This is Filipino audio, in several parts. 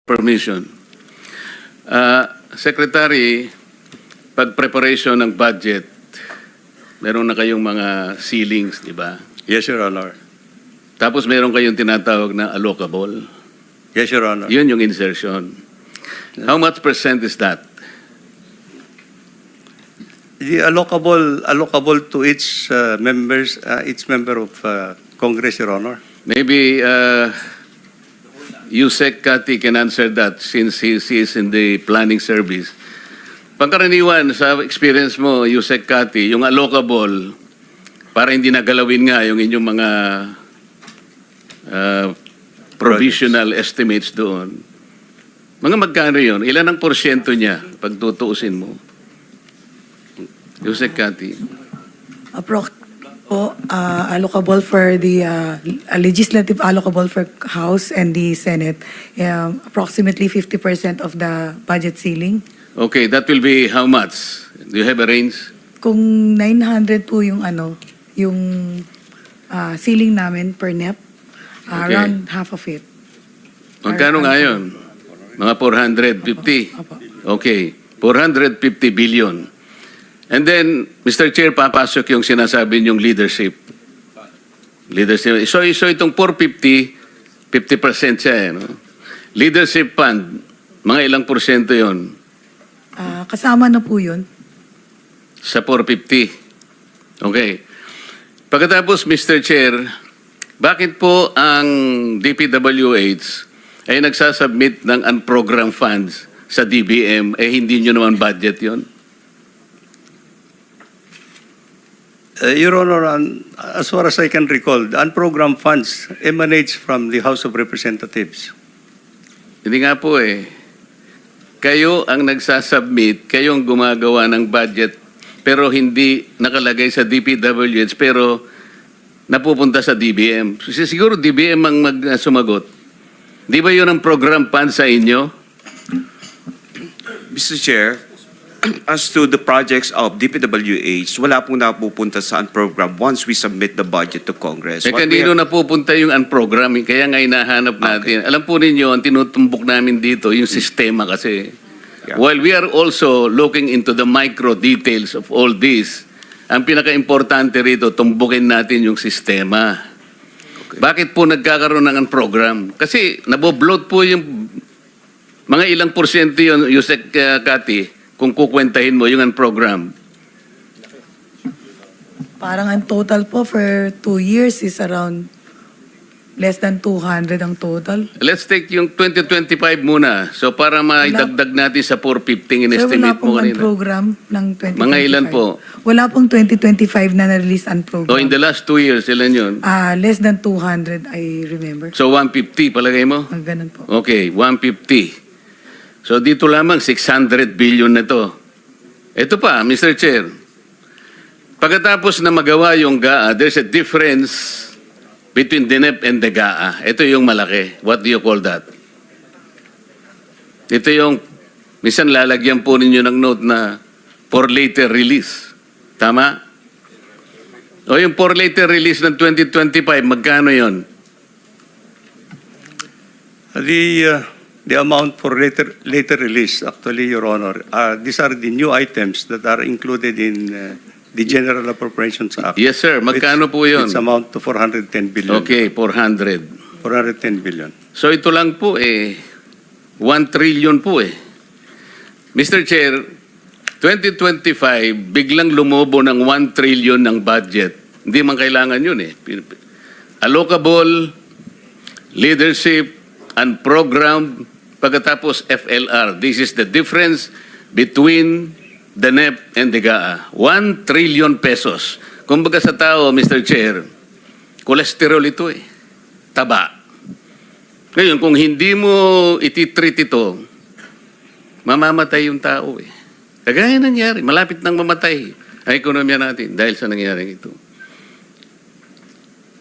permission. Secretary, pag preparation ng budget, meron na kayong mga ceilings, di ba? Yes, Your Honor. Tapos meron kayong tinatawag na allocable. Yes, Your Honor. Yun yung insertion. How much percent is that? The allocable to each member of Congress, Your Honor. Maybe Yusek Kati can answer that since he is in the planning service. Pangkaraniwan, sa experience mo, Yusek Kati, yung allocable, para hindi nagalawin nga yung inyong mga provisional estimates doon. Mga magkano yun? Ilan ang porsyento niya pag tutuusin mo? Yusek Kati. Allocable for the legislative allocable for House and the Senate, approximately 50% of the budget ceiling. Okay, that will be how much? Do you have a range? Kung 900 po yung ceiling namin per NEP, around half of it. Magkano nga yun? Mga 450? Opo. Okay, 450 billion. And then, Mr. Chair, papasok yung sinasabi niyong leadership. Leadership. So itong 450, 50% siya eh, no? Leadership fund, mga ilang porsyento yon? Kasama na po yun. Sa 450. Okay. Pagkatapos, Mr. Chair, bakit po ang DPWH ay nagsasubmit ng unprogrammed funds sa DBM, hindi nyo naman budget yon? Your Honor, as far as I can recall, the unprogrammed funds emanates from the House of Representatives. Hindi nga po eh. Kayo ang nagsasubmit, kayo ang gumagawa ng budget, pero hindi nakalagay sa DPWH, pero napupunta sa DBM. Siguro DBM ang sumagot. Di ba yun ang program fund sa inyo? Mr. Chair, as to the projects of DPWH, wala pong napupunta sa program once we submit the budget to Congress. Eh, kanino napupunta yung unprogramming? Kaya nga hinahanap natin. Alam po ninyo, ang tinutumbok namin dito, yung sistema kasi. Yeah. While we are also looking into the micro details of all this, ang pinaka-importante rito, tumbukin natin yung sistema. Okay. Bakit po nagkakaroon ng program? Kasi nabobloat po yung mga ilang porsyento yun, Yusek Kati, kung kukwentahin mo yung program. Parang ang total po for 2 years is around less than 200 ang total. Let's take yung 2025 muna. So para maidagdag natin sa 450 in-estimate mo kanina. program ng 2025. Mga ilan po? Wala pong 2025 na na-release ang program. O in the last 2 years, ilan yun? Less than 200, I remember. So 150 palagay mo? Ang ganun po. Okay, 150. So dito lamang 600 billion na to. Ito pa, Mr. Chair. Pagkatapos na magawa yung GAA, there's a difference between DNEP and the GAA. Ito yung malaki. What do you call that? Ito yung, minsan lalagyan po ninyo ng note na for later release. Tama? O yung for later release ng 2025, magkano yon? The amount for later release, actually, Your Honor, these are the new items that are included in the General Appropriations Act. Yes, sir. Magkano po yun? It's amount to 410 billion. Okay, 400. 410 billion. So ito lang po 1 trillion po eh. Mr. Chair, 2025, biglang lumobo ng 1 trillion ng budget. Hindi man kailangan yun eh. Allocable, leadership, and program, pagkatapos FLR. This is the difference between the NEP and the GAA. 1 trillion pesos. Kumbaga sa tao, Mr. Chair, cholesterol ito eh. Taba. Ngayon, kung hindi mo ititreat ito, mamamatay yung tao eh. Kagaya nangyari, malapit nang mamatay ang ekonomiya natin dahil sa nangyaring ito.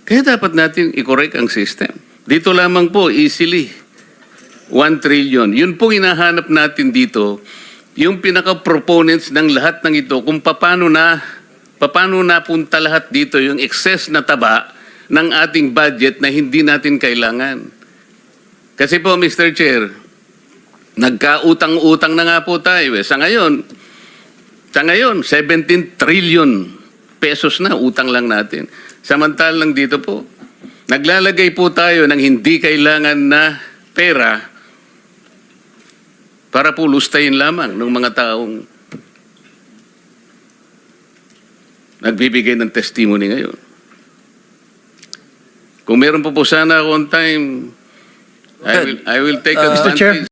Kaya dapat natin i-correct ang system. Dito lamang po, easily, 1 trillion. Yun po hinahanap natin dito, yung pinaka-proponents ng lahat ng ito, kung paano napunta lahat dito, yung excess na taba ng ating budget na hindi natin kailangan. Kasi po, Mr. Chair, Nagkautang-utang na nga po tayo. Eh. Sa ngayon, 17 trillion pesos na utang lang natin. Samantalang dito po, naglalagay po tayo ng hindi kailangan na pera para po lustayin lamang ng mga taong nagbibigay ng testimony ngayon. Kung meron po sana ako on time, I will take Mr. Chair. advantage.